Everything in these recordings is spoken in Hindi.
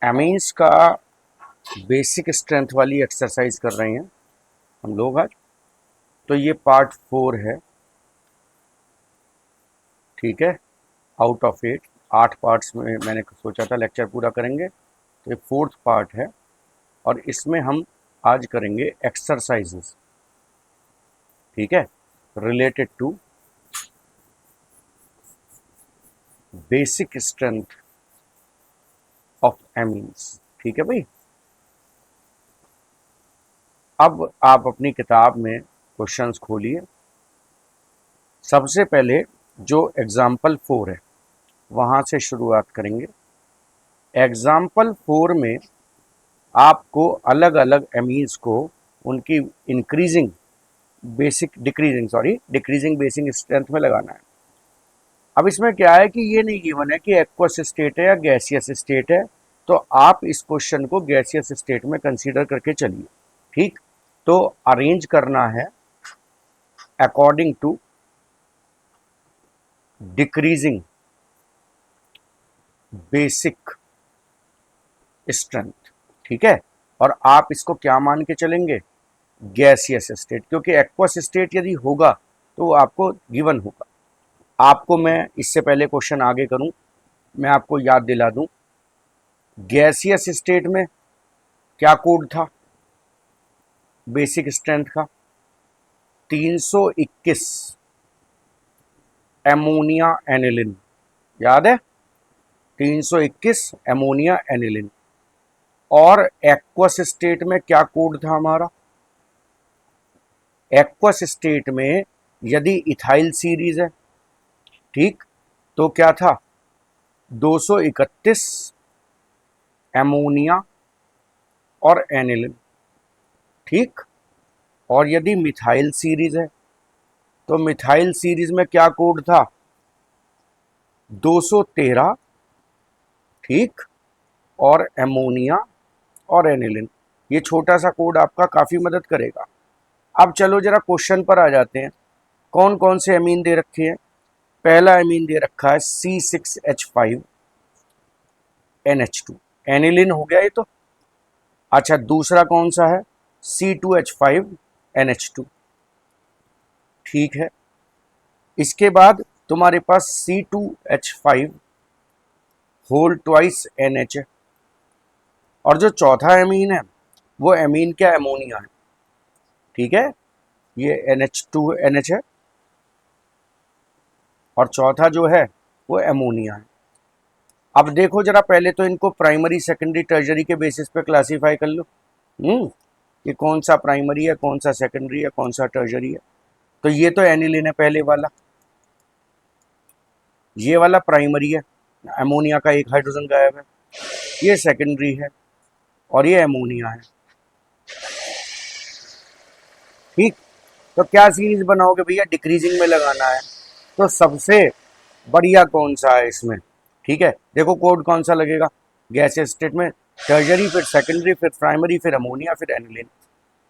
एमीन्स का बेसिक स्ट्रेंथ वाली एक्सरसाइज कर रहे हैं हम लोग आज। तो ये पार्ट 4 है, ठीक है। आउट ऑफ 8 पार्ट्स में मैंने सोचा था लेक्चर पूरा करेंगे, तो ये 4th पार्ट है। और इसमें हम आज करेंगे एक्सरसाइजेस, ठीक है, related to basic strength of amines, ठीक है भाई। अब आप अपनी किताब में क्वेश्चंस खोलिए। सबसे पहले जो एग्जाम्पल 4 है वहाँ से शुरुआत करेंगे। एग्जाम्पल 4 में आपको अलग अलग एमीन्स को उनकी increasing basic decreasing basic strength में लगाना है। अब इसमें क्या है कि ये नहीं गिवन है कि एक्वस स्टेट है या गैसियस स्टेट है, तो आप इस क्वेश्चन को गैसियस स्टेट में कंसीडर करके चलिए, ठीक। तो अरेंज करना है according to decreasing basic strength, ठीक है। और आप इसको क्या मान के चलेंगे, गैसियस स्टेट, क्योंकि एक्वस स्टेट यदि होगा तो वो आपको गिवन होगा। आपको मैं इससे पहले क्वेश्चन आगे करूं, मैं आपको याद दिला दूं, गैसियस स्टेट में क्या कोड था बेसिक स्ट्रेंथ का, 321 एमोनिया एनिलिन, याद है, 321 एमोनिया एनिलिन। और एक्वस स्टेट में क्या कोड था हमारा, एक्वस स्टेट में यदि इथाइल सीरीज है, ठीक, तो क्या था, 231 एमोनिया और एनिलिन, ठीक। और यदि मिथाइल सीरीज है तो मिथाइल सीरीज में क्या कोड था, 213, ठीक, और एमोनिया और एनिलिन। ये छोटा सा कोड आपका काफी मदद करेगा। अब चलो जरा क्वेश्चन पर आ जाते हैं। कौन कौन से एमीन दे रखे हैं। पहला एमीन दे रखा है C6H5NH2, एनिलिन हो गया ये तो। अच्छा, दूसरा कौन सा है, C2H5NH2, ठीक है। इसके बाद तुम्हारे पास C2H5 होल ट्वाइस NH है। और जो चौथा एमीन है वो एमीन क्या, एमोनिया है, ठीक है। ये NH2NH है और चौथा जो है वो एमोनिया है। अब देखो जरा, पहले तो इनको प्राइमरी सेकेंडरी टर्जरी के बेसिस पे क्लासिफाई कर लो, कि कौन सा प्राइमरी है, कौन सा सेकेंडरी है, कौन सा टर्जरी है। तो ये तो एनिलिन है पहले वाला, ये वाला प्राइमरी है, एमोनिया का एक हाइड्रोजन गायब है। ये सेकेंडरी है और ये एमोनिया है, ठीक। तो क्या सीरीज बनाओगे भैया, डिक्रीजिंग में लगाना है। तो सबसे बढ़िया कौन सा है इसमें, ठीक है। देखो कोड कौन सा लगेगा, गैसियस स्टेट में टर्जरी, फिर सेकेंडरी, फिर प्राइमरी, फिर अमोनिया, फिर एनिलिन।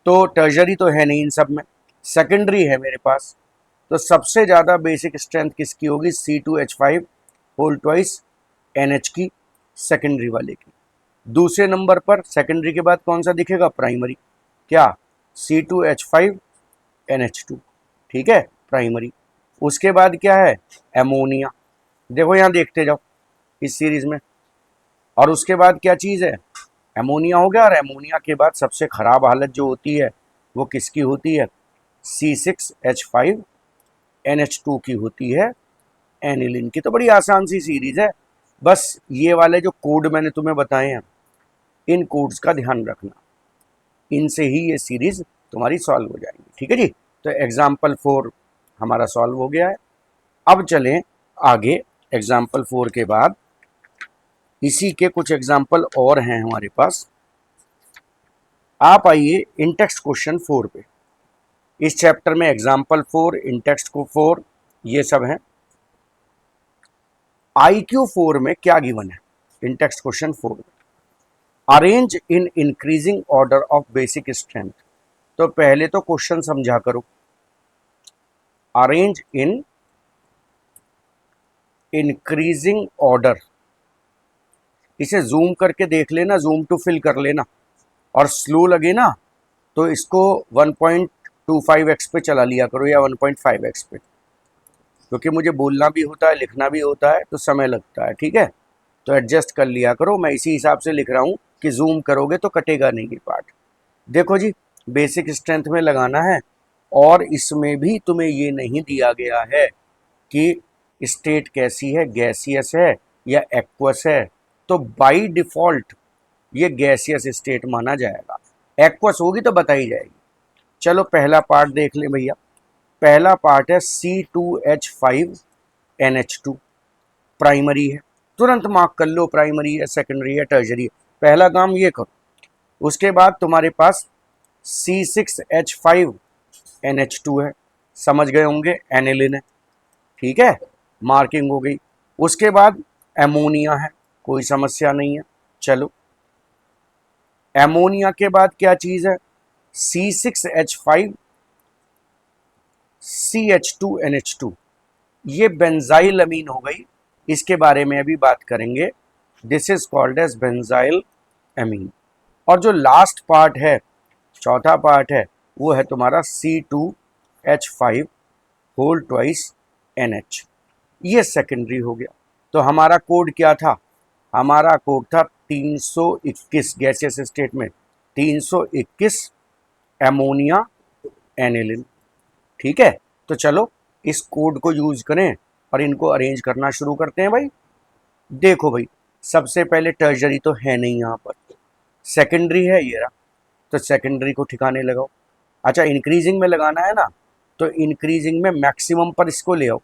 तो टर्जरी तो है नहीं इन सब में, सेकेंडरी है मेरे पास। तो सबसे ज़्यादा बेसिक स्ट्रेंथ किसकी होगी, C2H5 होल ट्वाइस NH की, सेकेंडरी वाले की। दूसरे नंबर पर सेकेंडरी के बाद कौन सा दिखेगा, प्राइमरी, क्या, C2H5NH2, ठीक है, प्राइमरी। उसके बाद क्या है, एमोनिया। देखो यहाँ देखते जाओ इस सीरीज में। और उसके बाद क्या चीज़ है, एमोनिया हो गया। और एमोनिया के बाद सबसे खराब हालत जो होती है वो किसकी होती है, C6H5NH2 की होती है, एनिलिन की। तो बड़ी आसान सी सीरीज है, बस ये वाले जो कोड मैंने तुम्हें बताए हैं इन कोड्स का ध्यान रखना, इनसे ही ये सीरीज तुम्हारी सॉल्व हो जाएगी, ठीक है जी। तो एग्जाम्पल 4 हमारा सॉल्व हो गया है। अब चलें आगे, एग्जाम्पल 4 के बाद इसी के कुछ एग्जाम्पल और हैं हमारे पास। आप आइए इन टेक्स्ट क्वेश्चन 4 पे। इस चैप्टर में एग्जाम्पल 4, इन टेक्स्ट को 4, ये सब हैं। IQ 4 में क्या गिवन है, इन टेक्स्ट क्वेश्चन 4 में, arrange in increasing order of basic strength. तो पहले तो क्वेश्चन समझा करो, अरेंज इन इंक्रीजिंग ऑर्डर, इसे जूम करके देख लेना, जूम टू फिल कर लेना, और स्लो लगे ना तो इसको 1.25x पे चला लिया करो या 1.5x पे, क्योंकि मुझे बोलना भी होता है, लिखना भी होता है, तो समय लगता है। ठीक है, तो एडजस्ट कर लिया करो। मैं इसी हिसाब से लिख रहा हूँ कि जूम करोगे तो कटेगा नहीं ये पार्ट। देखो जी, बेसिक स्ट्रेंथ में लगाना है, और इसमें भी तुम्हें ये नहीं दिया गया है कि स्टेट कैसी है, गैसियस है या एक्वस है। तो बाय डिफॉल्ट ये गैसियस स्टेट माना जाएगा, एक्वस होगी तो बताई जाएगी। चलो पहला पार्ट देख ले भैया। पहला पार्ट है C2H5NH2, प्राइमरी है। तुरंत मार्क कर लो, प्राइमरी है, सेकेंडरी है, टर्जरी है। पहला काम ये करो। उसके बाद तुम्हारे पास C6H5NH2 है, समझ गए होंगे, एनिलिन है। ठीक है, मार्किंग हो गई। उसके बाद एमोनिया है, कोई समस्या नहीं है। चलो, एमोनिया के बाद क्या चीज है, C6H5CH2NH2, ये बेंजाइल अमीन हो गई। इसके बारे में अभी बात करेंगे। This is called as benzyl amine. और जो लास्ट पार्ट है, चौथा पार्ट है, वो है तुम्हारा C2H5 होल ट्वाइस NH, ये सेकेंडरी हो गया। तो हमारा कोड क्या था, हमारा कोड था 321 गैसियस स्टेट में 321 एमोनिया एनिलिन। ठीक है, तो चलो इस कोड को यूज करें और इनको अरेंज करना शुरू करते हैं भाई। देखो भाई, सबसे पहले टर्जरी तो है नहीं यहाँ पर, सेकेंडरी है ये रहा, तो सेकेंडरी को ठिकाने लगाओ। अच्छा, इंक्रीजिंग में लगाना है ना, तो इंक्रीजिंग में मैक्सिमम पर इसको ले आओ,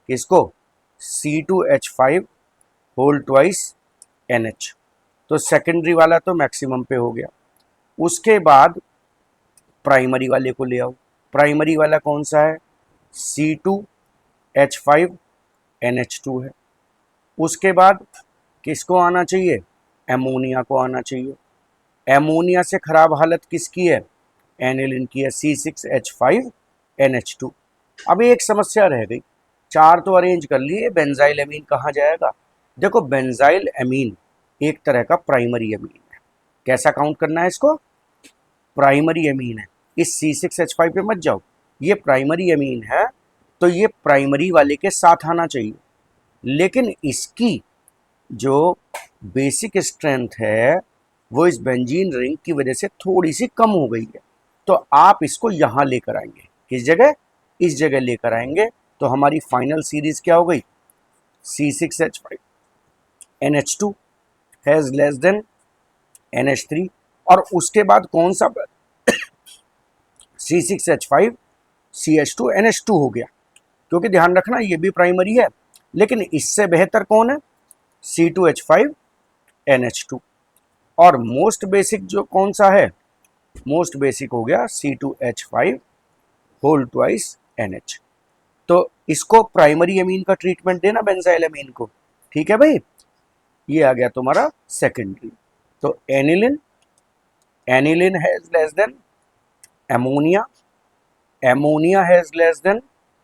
किसको, C2H5 होल ट्वाइस NH, तो सेकेंडरी वाला तो मैक्सिमम पे हो गया। उसके बाद प्राइमरी वाले को ले आओ। प्राइमरी वाला कौन सा है, C2H5NH2 है। उसके बाद किसको आना चाहिए, एमोनिया को आना चाहिए। एमोनिया से खराब हालत किसकी है, एनिलिन की है, C6H5NH2। अब एक समस्या रह गई, चार तो अरेंज कर लिए, बेंजाइल एमीन कहाँ जाएगा। देखो, बेंजाइल एमीन एक तरह का प्राइमरी एमीन है। कैसा काउंट करना है इसको, प्राइमरी एमीन है। इस C6H5 पे मत जाओ, ये प्राइमरी एमीन है, तो ये प्राइमरी वाले के साथ आना चाहिए। लेकिन इसकी जो बेसिक स्ट्रेंथ है वो इस बेंजीन रिंग की वजह से थोड़ी सी कम हो गई है, तो आप इसको यहां लेकर आएंगे, किस जगह, इस जगह लेकर आएंगे। तो हमारी फाइनल सीरीज क्या हो गई, C6H5NH2 has less than NH3, और उसके बाद कौन सा C6H5CH2NH2 हो गया, क्योंकि ध्यान रखना ये भी प्राइमरी है, लेकिन इससे बेहतर कौन है, C2H5NH2। और मोस्ट बेसिक जो कौन सा है, मोस्ट बेसिक हो गया C2H5 होल ट्वाइस NH। तो इसको प्राइमरी अमीन का ट्रीटमेंट देना बेंजाइल अमीन को। ठीक है भाई, ये आ गया तुम्हारा सेकेंडरी। तो aniline, aniline has less than ammonia, ammonia has less than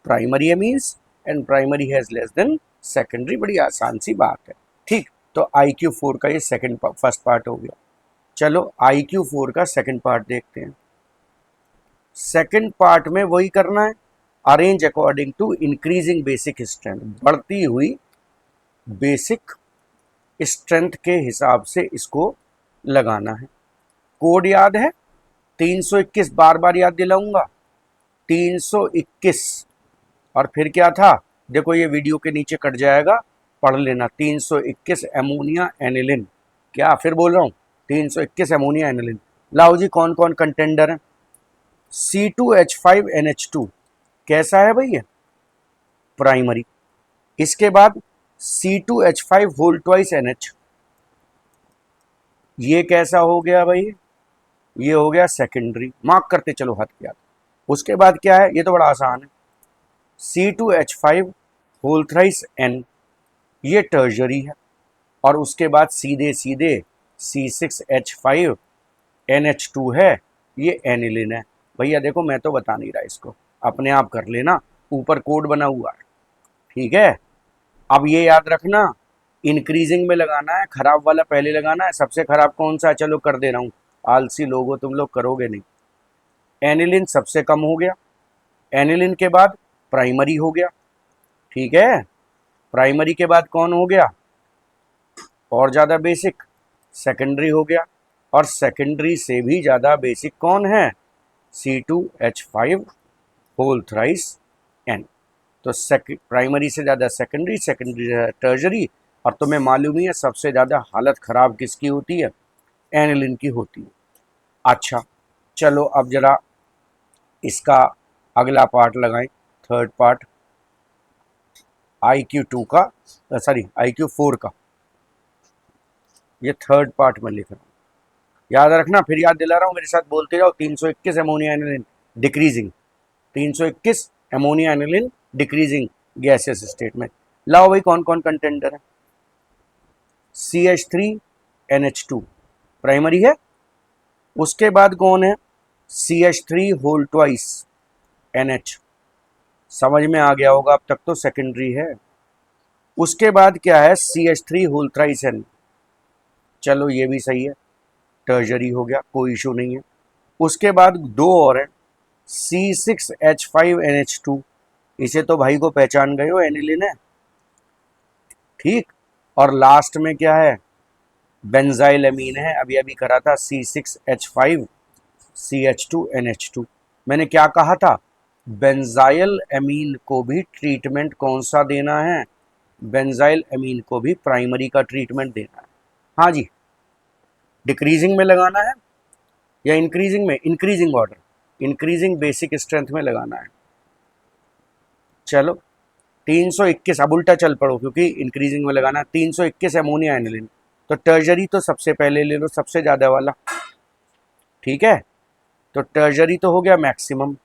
primary amines, and primary has less than secondary. बड़ी आसान सी बात है। ठीक, तो IQ4 का ये सेकंड फर्स्ट पार्ट हो गया। चलो IQ4 का सेकंड पार्ट देखते हैं। सेकंड पार्ट में वही करना है, arrange according to increasing basic strength, बढ़ती हुई बेसिक स्ट्रेंथ के हिसाब से इसको लगाना है। कोड याद है, 321, बार बार याद दिलाऊंगा, 321। और फिर क्या था, देखो ये वीडियो के नीचे कट जाएगा, पढ़ लेना, 321 एमोनिया एनिलिन। क्या फिर बोल रहा हूँ, 321 एमोनिया एनिलिन। लाओ जी, कौन कौन कंटेंडर है, C2H5NH2 कैसा है भैया, प्राइमरी। इसके बाद C2H5 होल ट्वाइस NH, ये कैसा हो गया भाई, ये हो गया सेकेंडरी, मार्क करते चलो हाथ के हाथ। उसके बाद क्या है, ये तो बड़ा आसान है, C2H5 होल थ्राइस N, ये टर्जरी है। और उसके बाद सीधे सीधे C6H5NH2 है, ये एनिलिन है। भैया देखो, मैं तो बता नहीं रहा, इसको अपने आप कर लेना, ऊपर कोड बना हुआ है। ठीक है, अब ये याद रखना इंक्रीजिंग में लगाना है, खराब वाला पहले लगाना है। सबसे खराब कौन सा है, चलो कर दे रहा हूँ, आलसी लोगो तुम लोग करोगे नहीं। एनिलिन सबसे कम हो गया, एनिलिन के बाद प्राइमरी हो गया, ठीक है। प्राइमरी के बाद कौन हो गया और ज़्यादा बेसिक, सेकेंडरी हो गया। और सेकेंडरी से भी ज़्यादा बेसिक कौन है, C2H5 होल थ्राइस N। तो प्राइमरी से ज़्यादा सेकेंडरी, सेकेंडरी से टर्जरी। और तुम्हें मालूम ही है सबसे ज़्यादा हालत ख़राब किसकी होती है, एनिलिन की होती है। अच्छा चलो अब ज़रा इसका अगला पार्ट लगाएं, थर्ड पार्ट IQ2 का, सॉरी IQ4 का। ये थर्ड पार्ट में लिख रहा हूँ, याद रखना, फिर याद दिला रहा हूँ, मेरे साथ बोलते जाओ। 321 ammonia aniline decreasing, 321 ammonia aniline decreasing gases state में। लाओ भाई कौन कौन कंटेंडर है, CH3NH2 प्राइमरी है। उसके बाद कौन है, CH3 होल ट्वाइस NH, समझ में आ गया होगा अब तक तो, सेकेंडरी है। उसके बाद क्या है, CH3 होल थ्राइस N, चलो ये भी सही है, टर्जरी हो गया, कोई इशू नहीं है। उसके बाद दो और हैं, C6H5NH2, इसे तो भाई को पहचान गए हो, एनिलिन है, ठीक। और लास्ट में क्या है, बेंजाइल अमीन है, अभी अभी करा था, C6H5CH2NH2। मैंने क्या कहा था, बेंजाइल अमीन को भी ट्रीटमेंट कौन सा देना है, बेंजाइल अमीन को भी प्राइमरी का ट्रीटमेंट देना है। हाँ जी, डिक्रीजिंग में लगाना है या इंक्रीजिंग में, increasing order, increasing basic strength में लगाना है। चलो 321, अब उल्टा चल पड़ो क्योंकि इंक्रीजिंग में लगाना है। 321 अमोनिया एनिलिन, तो टर्जरी तो सबसे पहले ले लो, सबसे ज़्यादा वाला, ठीक है। तो टर्जरी तो हो गया मैक्सिमम,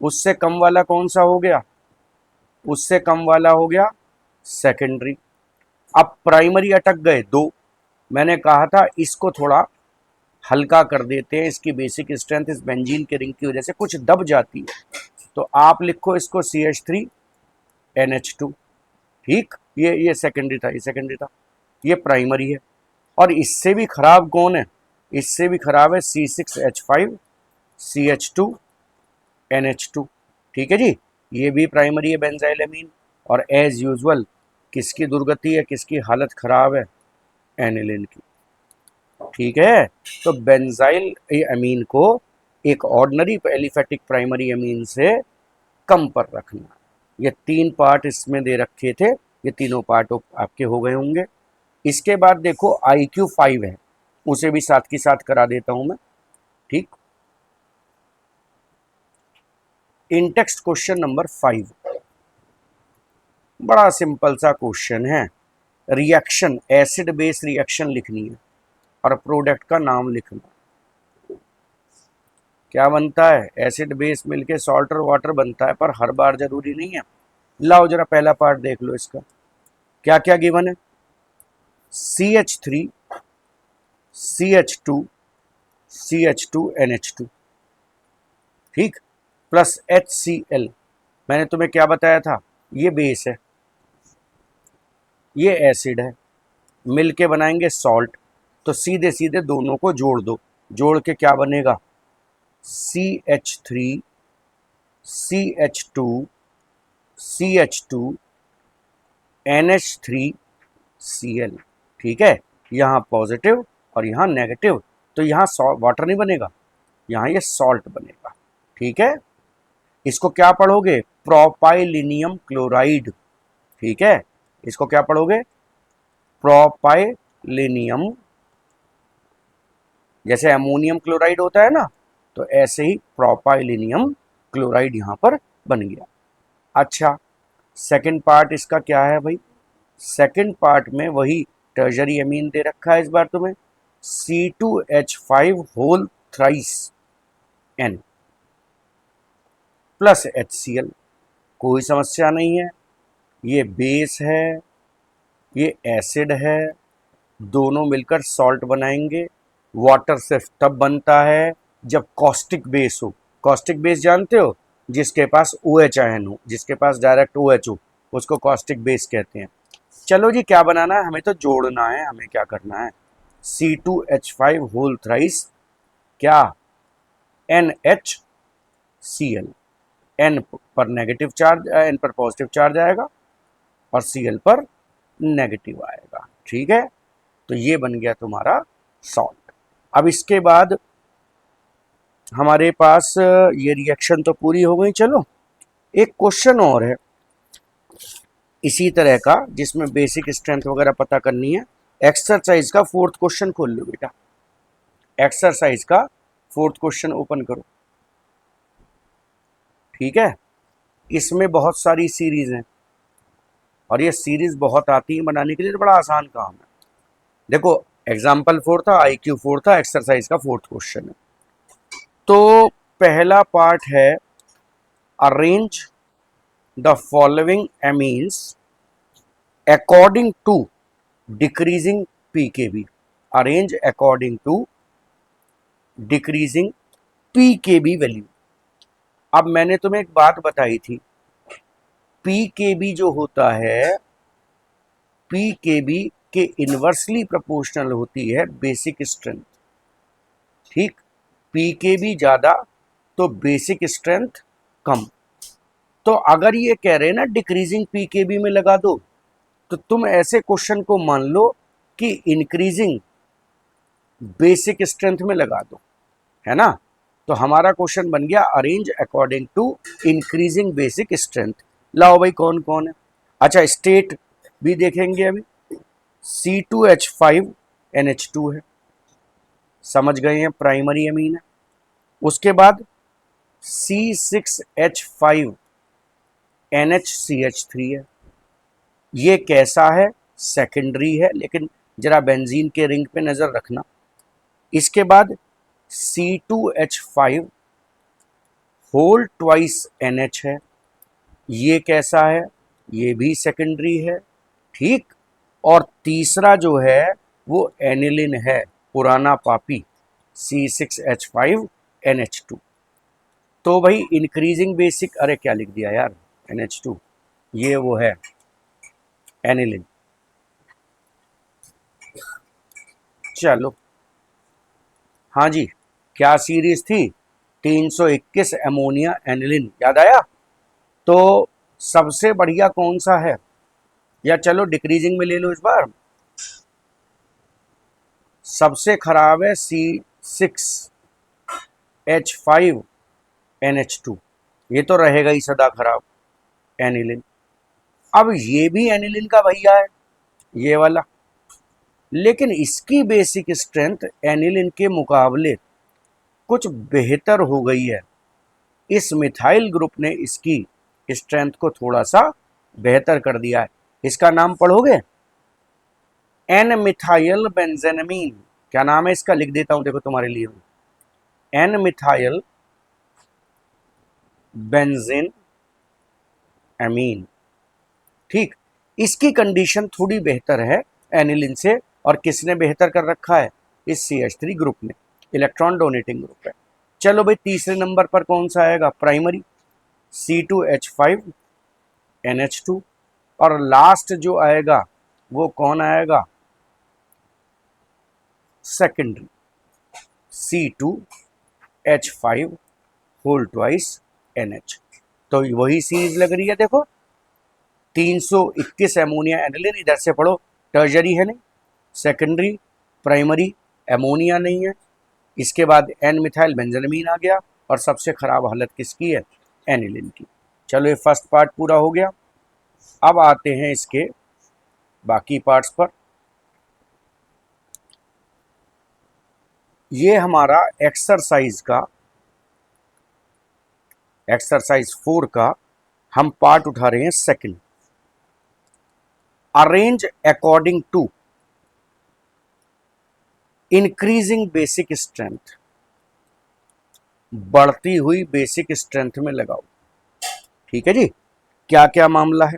उससे कम वाला कौन सा हो गया, उससे कम वाला हो गया सेकेंडरी। अब प्राइमरी अटक गए दो, मैंने कहा था इसको थोड़ा हल्का कर देते हैं, इसकी बेसिक स्ट्रेंथ इस बेंजीन के रिंग की वजह से कुछ दब जाती है। तो आप लिखो इसको CH3NH2, ठीक। ये सेकेंडरी था, ये सेकेंडरी था, ये प्राइमरी है। और इससे भी खराब कौन है, इससे भी खराब है C6H5CH2NH2, ठीक है जी। ये भी प्राइमरी है बेंजाइल अमीन। और एज यूजुअल किसकी दुर्गति है, किसकी हालत खराब है, एनिलिन की, ठीक है। तो बेंजाइल अमीन को एक ऑर्डिनरी एलिफेटिक प्राइमरी अमीन से कम पर रखना। ये तीन पार्ट इसमें दे रखे थे, ये तीनों पार्ट आपके हो गए होंगे। इसके बाद देखो IQ5 है, उसे भी साथ की साथ करा देता हूं मैं, ठीक। इन टेक्स्ट क्वेश्चन नंबर 5, बड़ा सिंपल सा क्वेश्चन है। रिएक्शन, एसिड बेस रिएक्शन लिखनी है और प्रोडक्ट का नाम लिखना। क्या बनता है, एसिड बेस मिलके सॉल्ट और वाटर बनता है, पर हर बार जरूरी नहीं है। लाओ जरा पहला पार्ट देख लो इसका, क्या क्या गिवन है, CH3 CH2 CH2NH2, ठीक, प्लस HCl। मैंने तुम्हें क्या बताया था, ये बेस है, ये एसिड है, मिलके बनाएंगे सॉल्ट। तो सीधे सीधे दोनों को जोड़ दो, जोड़ के क्या बनेगा, CH3 CH2 CH2 NH3Cl, ठीक है। यहाँ पॉजिटिव और यहाँ नेगेटिव, तो यहाँ वाटर नहीं बनेगा, यहाँ ये सॉल्ट बनेगा, ठीक है। इसको क्या पढ़ोगे, प्रोपाइलिनियम क्लोराइड, ठीक है। इसको क्या पढ़ोगे, प्रोपाइलिनियम, जैसे अमोनियम क्लोराइड होता है ना, तो ऐसे ही प्रोपाइलिनियम क्लोराइड यहाँ पर बन गया। अच्छा सेकंड पार्ट इसका क्या है भाई, सेकंड पार्ट में वही टर्जरी अमीन दे रखा है इस बार तुम्हें, C2H5 whole thrice N plus HCl, कोई समस्या नहीं है। ये बेस है, ये एसिड है, दोनों मिलकर सॉल्ट बनाएंगे। वाटर सिर्फ तब बनता है जब कॉस्टिक बेस हो। कॉस्टिक बेस जानते हो, जिसके पास OH आयन हो, जिसके पास डायरेक्ट OH हो, उसको कॉस्टिक बेस कहते हैं। चलो जी, क्या बनाना है, हमें तो जोड़ना है, हमें क्या करना है, C2H5 होल थ्राइस क्या NHCl, N पर नेगेटिव चार्ज, N पर पॉजिटिव चार्ज आएगा और Cl पर नेगेटिव आएगा। ठीक है, तो ये बन गया तुम्हारा सॉल्ट। अब इसके बाद हमारे पास ये रिएक्शन तो पूरी हो गई। चलो एक क्वेश्चन और है इसी तरह का, जिसमें बेसिक स्ट्रेंथ वगैरह पता करनी है। एक्सरसाइज का 4th क्वेश्चन खोल लो बेटा, एक्सरसाइज का 4th क्वेश्चन ओपन करो। ठीक है, इसमें बहुत सारी सीरीज हैं और ये सीरीज बहुत आती है बनाने के लिए, तो बड़ा आसान काम है। देखो एग्जाम्पल 4 था, IQ 4 था, एक्सरसाइज का 4th क्वेश्चन है। तो पहला पार्ट है arrange the following amines according to decreasing pKb. Arrange according to decreasing pKb value. अब मैंने तुम्हें एक बात बताई थी, पीकेबी जो होता है, पीकेबी के इन्वर्सली प्रोपोर्शनल होती है बेसिक स्ट्रेंथ। ठीक, पीकेबी ज्यादा तो बेसिक स्ट्रेंथ कम। तो अगर ये कह रहे हैं ना डिक्रीजिंग पीकेबी में लगा दो, तो तुम ऐसे क्वेश्चन को मान लो कि इंक्रीजिंग बेसिक स्ट्रेंथ में लगा दो, है ना। तो हमारा क्वेश्चन बन गया arrange according to increasing basic strength. लाओ भाई कौन कौन है। अच्छा स्टेट भी देखेंगे अभी। C2H5NH2 है, समझ गए हैं, प्राइमरी अमीन है। उसके बाद C6H5NHCH3 है, ये कैसा है, सेकेंडरी है, लेकिन जरा बेंजीन के रिंग पे नजर रखना। इसके बाद C2H5 होल ट्वाइस NH है, ये कैसा है, ये भी सेकेंडरी है। ठीक, और तीसरा जो है वो एनिलिन है, पुराना पापी, C6H5NH2। तो भाई इंक्रीजिंग बेसिक, अरे क्या लिख दिया यार, NH2, ये वो है एनिलिन। चलो हाँ जी, क्या सीरीज थी, 321 अमोनिया एनिलिन, याद आया। तो सबसे बढ़िया कौन सा है, या चलो डिक्रीजिंग में ले लो इस बार। सबसे खराब है C6H5NH2, ये तो रहेगा ही सदा खराब, एनिलिन। अब ये भी एनिलिन का भैया है, ये वाला, लेकिन इसकी बेसिक स्ट्रेंथ एनिलिन के मुकाबले कुछ बेहतर हो गई है। इस मिथाइल ग्रुप ने इसकी स्ट्रेंथ को थोड़ा सा बेहतर कर दिया है। इसका नाम पढ़ोगे, एन मिथाइल बेंजेनमीन। क्या नाम है इसका, लिख देता हूं देखो तुम्हारे लिए, एन मिथाइल बेंजीन एमीन। ठीक, इसकी कंडीशन थोड़ी बेहतर है एनिलिन से, और किसने बेहतर कर रखा है, इस CH3 ग्रुप ने, इलेक्ट्रॉन डोनेटिंग ग्रुप है। चलो भाई तीसरे नंबर पर कौन सा आएगा, प्राइमरी, C2H5NH2, और लास्ट जो आएगा वो कौन आएगा, secondary, C2H5 whole twice NH। तो वही सीरीज लग रही है, देखो 321 एमोनिया एनिलिन, इधर से पढ़ो, टर्जरी है नहीं, सेकेंडरी, प्राइमरी, एमोनिया नहीं है, इसके बाद एन मिथाइल बेंजनमीन आ गया, और सबसे खराब हालत किसकी है, एनिलिन की। चलो ये फर्स्ट पार्ट पूरा हो गया। अब आते हैं इसके बाकी पार्ट्स पर। ये हमारा एक्सरसाइज 4 का हम पार्ट उठा रहे हैं second. Arrange according to increasing basic strength, बढ़ती हुई बेसिक स्ट्रेंथ में लगाओ। ठीक है जी, क्या क्या मामला है।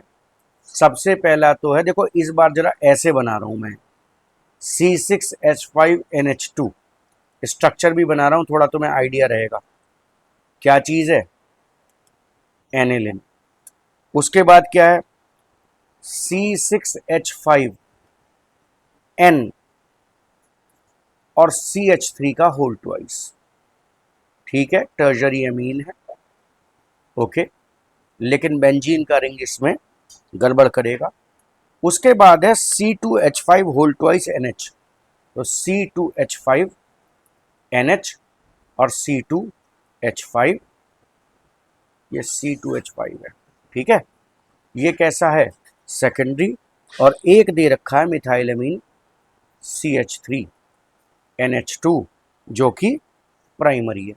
सबसे पहला तो है, देखो इस बार जरा ऐसे बना रहा हूं मैं, C6H5NH2 स्ट्रक्चर भी बना रहा हूं, थोड़ा तुम्हें आइडिया रहेगा क्या चीज है, एनिलिन। उसके बाद क्या है, C6H5N और CH3 का होल ट्वाइस। ठीक है, टर्जरी अमीन है। ओके, लेकिन बेंजीन का रिंग इसमें गड़बड़ करेगा। उसके बाद है C2H5 होल ट्वाइस NH, तो C2H5NH और C2H5, ये C2H5 है। ठीक है, ये कैसा है, सेकेंडरी, और एक दे रखा है मिथाइलमीन CH3NH2 जो कि प्राइमरी है।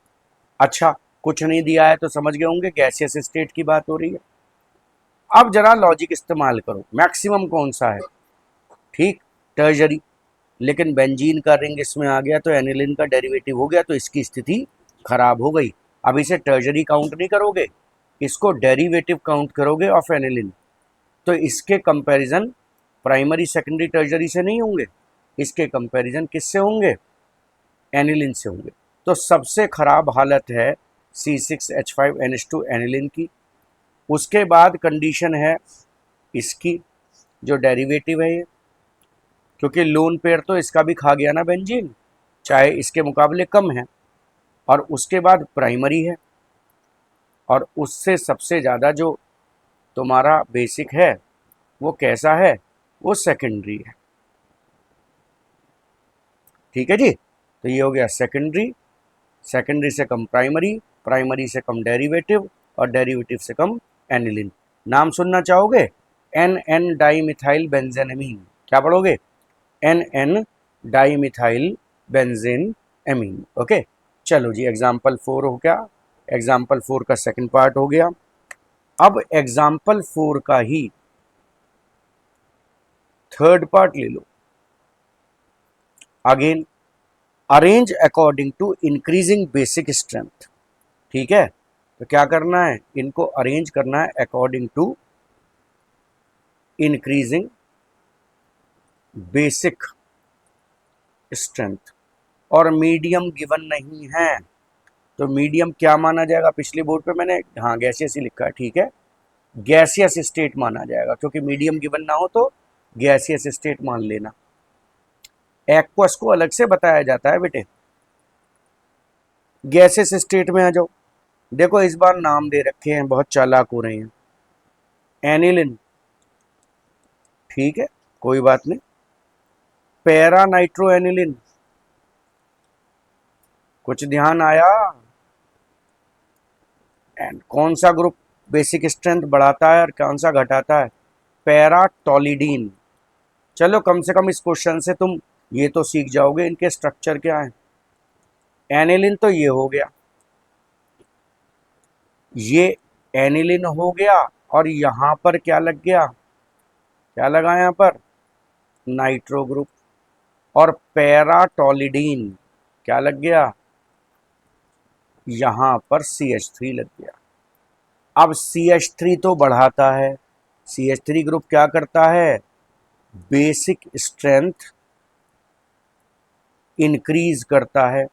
अच्छा, कुछ नहीं दिया है तो समझ गए होंगे गैसियस स्टेट की बात हो रही है। अब जरा लॉजिक इस्तेमाल करो, मैक्सिमम कौन सा है, ठीक, टर्जरी, लेकिन बेंजीन का रिंग इसमें आ गया तो एनिलिन का डेरिवेटिव हो गया, तो इसकी स्थिति खराब हो गई। अब इसे टर्जरी काउंट नहीं करोगे, इसको डेरिवेटिव काउंट करोगे ऑफ एनिलिन, तो इसके कंपैरिजन प्राइमरी सेकेंडरी टर्जरी से नहीं होंगे, इसके कंपैरिजन किससे होंगे, एनिलिन से होंगे। तो सबसे खराब हालत है C6H5NH2 एनिलिन की। उसके बाद कंडीशन है इसकी, जो डेरिवेटिव है ये, क्योंकि लोन पेयर तो इसका भी खा गया ना बेंजीन, चाहे इसके मुकाबले कम है, और उसके बाद प्राइमरी है, और उससे सबसे ज़्यादा जो तुम्हारा बेसिक है वो कैसा है, वो सेकेंडरी है। ठीक है जी, तो ये हो गया सेकेंडरी, सेकेंडरी से कम प्राइमरी, प्राइमरी से कम डेरिवेटिव, और डेरिवेटिव से कम एनिलिन। नाम सुनना चाहोगे, एन एन डाईमिथाइल बेंजेनमीन, क्या पढ़ोगे, N N dimethyl benzene amine. Okay, चलो जी, एग्जाम्पल 4 हो गया, एग्जाम्पल 4 का सेकंड पार्ट हो गया। अब एग्जाम्पल 4 का ही थर्ड पार्ट ले लो। Again, arrange according to increasing basic strength. ठीक है, तो क्या करना है, इनको अरेंज करना है according to increasing basic strength, और मीडियम गिवन नहीं है, तो मीडियम क्या माना जाएगा, पिछले बोर्ड पे मैंने हाँ गैसियस ही लिखा है, ठीक है, गैसियस स्टेट माना जाएगा, क्योंकि मीडियम गिवन ना हो तो गैसियस स्टेट मान लेना। एक्वस को अलग से बताया जाता है बेटे। गैसियस स्टेट में आ जाओ, देखो इस बार नाम दे रखे हैं, बहुत चालाक हो रहे हैं, एनिलिन, ठीक है, कोई बात नहीं, पैरा नाइट्रो एनिलिन, कुछ ध्यान आया, एंड कौन सा ग्रुप बेसिक स्ट्रेंथ बढ़ाता है और कौन सा घटाता है, पैराटोलिडीन। चलो कम से कम इस क्वेश्चन से तुम ये तो सीख जाओगे इनके स्ट्रक्चर क्या है। एनिलिन तो ये हो गया, ये एनिलिन हो गया, और यहां पर क्या लग गया, क्या लगा यहां पर, नाइट्रो ग्रुप, और पैराटोलिडीन क्या लग गया, यहां पर CH3 लग गया। अब CH3 तो बढ़ाता है, CH3 ग्रुप क्या करता है, बेसिक स्ट्रेंथ इंक्रीज करता है,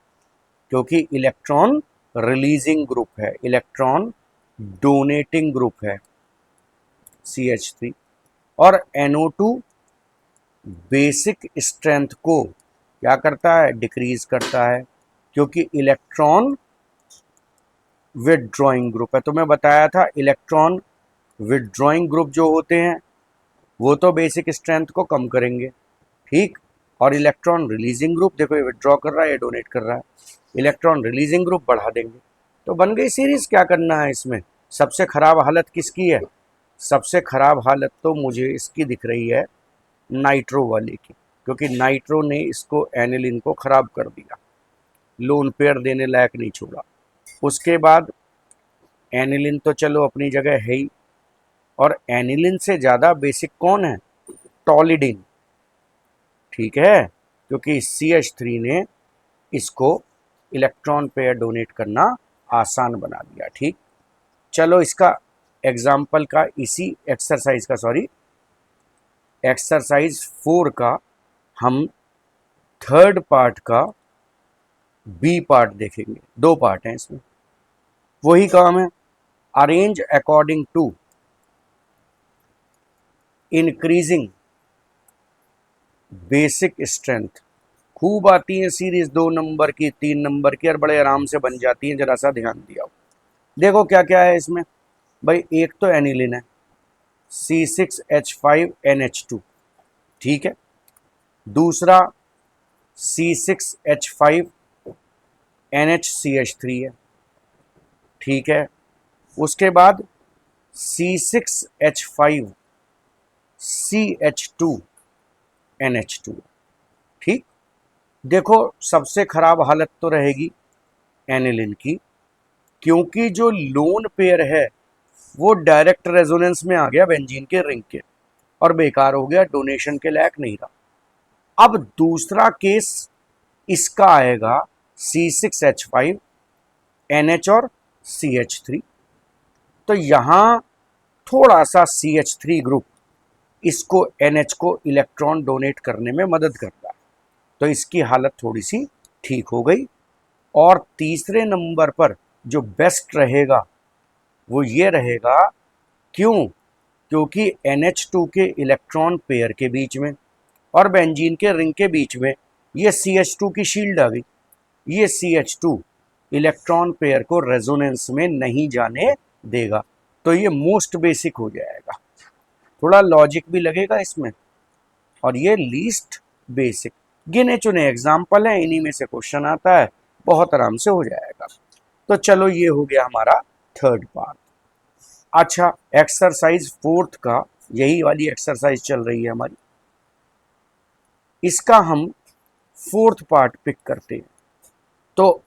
क्योंकि इलेक्ट्रॉन रिलीजिंग ग्रुप है, इलेक्ट्रॉन डोनेटिंग ग्रुप है CH3, और NO2 बेसिक स्ट्रेंथ को क्या करता है, डिक्रीज करता है, क्योंकि इलेक्ट्रॉन विदड्रॉइंग ग्रुप है। तो मैं बताया था इलेक्ट्रॉन विदड्रॉइंग ग्रुप जो होते हैं वो तो बेसिक स्ट्रेंथ को कम करेंगे, ठीक, और इलेक्ट्रॉन रिलीजिंग ग्रुप, देखो ये विदड्रॉ कर रहा है, ये डोनेट कर रहा है, इलेक्ट्रॉन रिलीजिंग ग्रुप बढ़ा देंगे। तो बन गई सीरीज। क्या करना है इसमें, सबसे खराब हालत किसकी है, सबसे खराब हालत तो मुझे इसकी दिख रही है, नाइट्रो वाले की, क्योंकि नाइट्रो ने इसको एनिलिन को खराब कर दिया, लोन पेयर देने लायक नहीं छोड़ा। उसके बाद एनिलिन तो चलो अपनी जगह है ही, और एनिलिन से ज़्यादा बेसिक कौन है, टॉलिडिन, ठीक है, क्योंकि CH3 ने इसको इलेक्ट्रॉन पेयर डोनेट करना आसान बना दिया। ठीक, चलो इसका एग्जाम्पल का, इसी एक्सरसाइज का, सॉरी एक्सरसाइज 4 का हम थर्ड पार्ट का बी पार्ट देखेंगे। दो पार्ट हैं इसमें, वही काम है, arrange according to increasing basic strength. खूब आती है सीरीज 2 नंबर की, 3 नंबर की, और बड़े आराम से बन जाती है, जरा सा ध्यान दिया। देखो क्या क्या है इसमें भाई। एक तो एनिलिन है, C6H5NH2, ठीक है। दूसरा C6H5NHCH3 है, ठीक है। उसके बाद C6H5CH2NH2, ठीक। देखो सबसे खराब हालत तो रहेगी एनिलिन की, क्योंकि जो लोन पेयर है वो डायरेक्ट रेजोनेंस में आ गया बेंजीन के रिंग के, और बेकार हो गया, डोनेशन के लायक नहीं रहा। अब दूसरा केस इसका आएगा C6H5NH और CH3। तो यहां थोड़ा सा CH3 ग्रुप इसको NH को इलेक्ट्रॉन डोनेट करने में मदद करता है, तो इसकी हालत थोड़ी सी ठीक हो गई। और तीसरे नंबर पर जो बेस्ट रहेगा वो ये रहेगा, क्यों? क्योंकि NH2 के इलेक्ट्रॉन पेयर के बीच में और बेंजीन के रिंग के बीच में ये CH2 की शील्ड आ गई। ये CH2 इलेक्ट्रॉन पेयर को रेजोनेंस में नहीं जाने देगा, तो ये मोस्ट बेसिक हो जाएगा। थोड़ा लॉजिक भी लगेगा इसमें, और ये लीस्ट बेसिक। गिने चुने एग्जाम्पल हैं, इन्हीं में से क्वेश्चन आता है, बहुत आराम से हो जाएगा। तो चलो ये हो गया हमारा थर्ड पार्ट। अच्छा, एक्सरसाइज फोर्थ का, यही वाली एक्सरसाइज चल रही है हमारी, इसका हम फोर्थ पार्ट पिक करते हैं। तो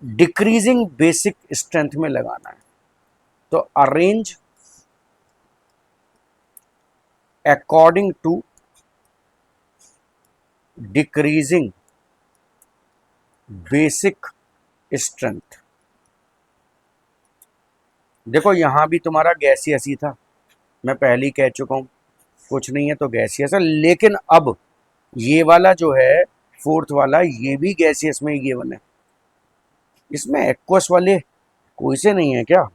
डिक्रीजिंग बेसिक स्ट्रेंथ में लगाना है। तो arrange according to decreasing basic strength. देखो यहां भी तुम्हारा गैसियस ही था, मैं पहले ही कह चुका हूं, कुछ नहीं है तो गैसियस है। लेकिन अब ये वाला जो है फोर्थ वाला, ये भी गैसियस में ही गिवन है। इसमें एक्वस वाले कोई से नहीं है क्या?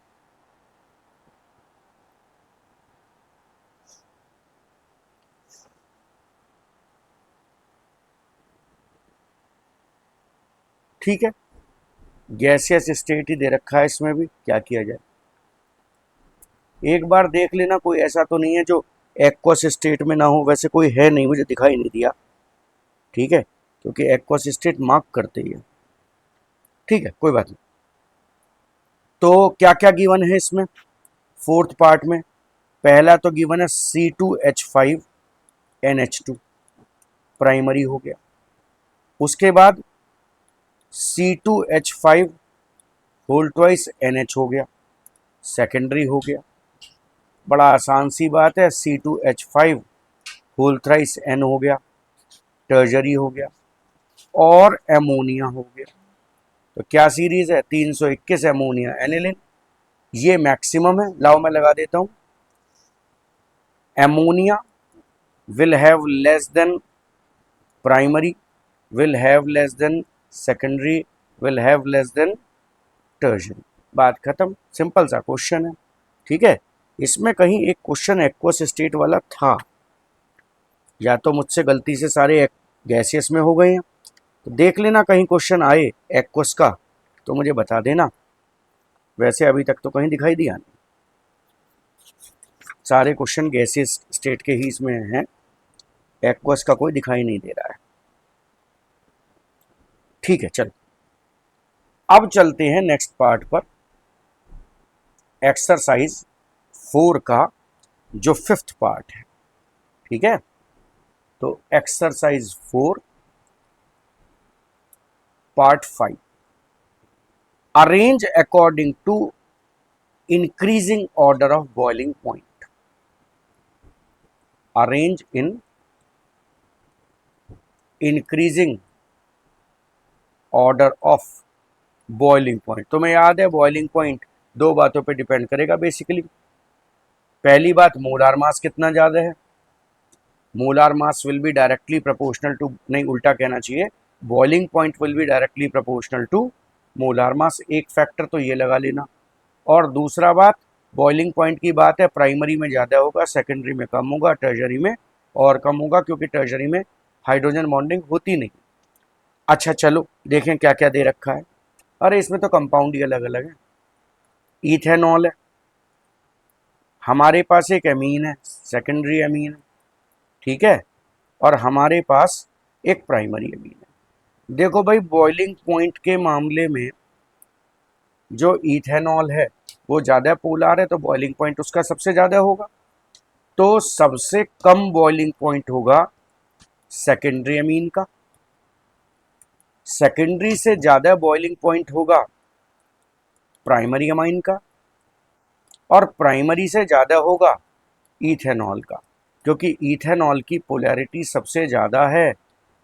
ठीक है, गैसियस स्टेट ही दे रखा है, इसमें भी क्या किया जाए। एक बार देख लेना, कोई ऐसा तो नहीं है जो एक्वस स्टेट में ना हो। वैसे कोई है नहीं, मुझे दिखाई नहीं दिया, ठीक है, क्योंकि एक्वस स्टेट मार्क करते ही है। ठीक है, कोई बात नहीं। तो क्या क्या गिवन है इसमें फोर्थ पार्ट में? पहला तो गिवन है C2H5NH2, प्राइमरी हो गया। उसके बाद C2H5 होल ट्वाइस NH हो गया, सेकेंडरी हो गया। बड़ा आसान सी बात है, C2H5 होल थ्राइस N हो गया, टर्जरी हो गया। और एमोनिया हो गया। तो क्या सीरीज है? 321 एमोनिया एनिलिन, ये मैक्सिमम है। लाओ मैं लगा देता हूं। Ammonia will have less than primary, will have less than secondary, will have less than tertiary। बात खत्म, सिंपल सा क्वेश्चन है, ठीक है। इसमें कहीं एक क्वेश्चन एक्वस स्टेट वाला था, या तो मुझसे गलती से सारे गैसियस में हो गए हैं, तो देख लेना कहीं क्वेश्चन आए एक्वस का तो मुझे बता देना। वैसे अभी तक तो कहीं दिखाई दिया नहीं, सारे क्वेश्चन गैसियस स्टेट के ही इसमें हैं, एक्वस का कोई दिखाई नहीं दे रहा है। ठीक है, चल अब चलते हैं नेक्स्ट पार्ट पर, एक्सरसाइज 4 का जो फिफ्थ पार्ट है, ठीक है। तो exercise 4 part 5, arrange according to increasing order of boiling point. Arrange in increasing order of boiling point. तुम्हें याद है बॉइलिंग पॉइंट दो बातों पे डिपेंड करेगा बेसिकली। पहली बात, मोलार मास कितना ज्यादा है। Molar mass will be directly proportional to, नहीं उल्टा कहना चाहिए, boiling point will be directly proportional to molar mass. एक फैक्टर तो ये लगा लेना। और दूसरा बात, बॉइलिंग पॉइंट की बात है, प्राइमरी में ज़्यादा होगा, सेकेंडरी में कम होगा, टर्शरी में और कम होगा, क्योंकि टर्शरी में हाइड्रोजन बॉन्डिंग होती नहीं। अच्छा चलो देखें क्या क्या दे रखा है। अरे इसमें तो कंपाउंड ही अलग अलग है। इथेनॉल है, हमारे पास एक एमीन है, सेकेंडरी एमीन है, ठीक है, और हमारे पास एक प्राइमरी एमीन है। देखो भाई, बॉइलिंग पॉइंट के मामले में जो इथेनॉल है वो ज़्यादा पोलर है, तो बॉइलिंग पॉइंट उसका सबसे ज़्यादा होगा। तो सबसे कम बॉइलिंग पॉइंट होगा सेकेंडरी अमीन का, सेकेंडरी से ज़्यादा बॉइलिंग पॉइंट होगा प्राइमरी अमाइन का, और प्राइमरी से ज़्यादा होगा इथेनॉल का, क्योंकि इथेनॉल की पोलैरिटी सबसे ज़्यादा है,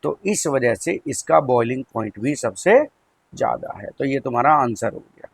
तो इस वजह से इसका बॉइलिंग पॉइंट भी सबसे ज़्यादा है। तो ये तुम्हारा आंसर हो गया।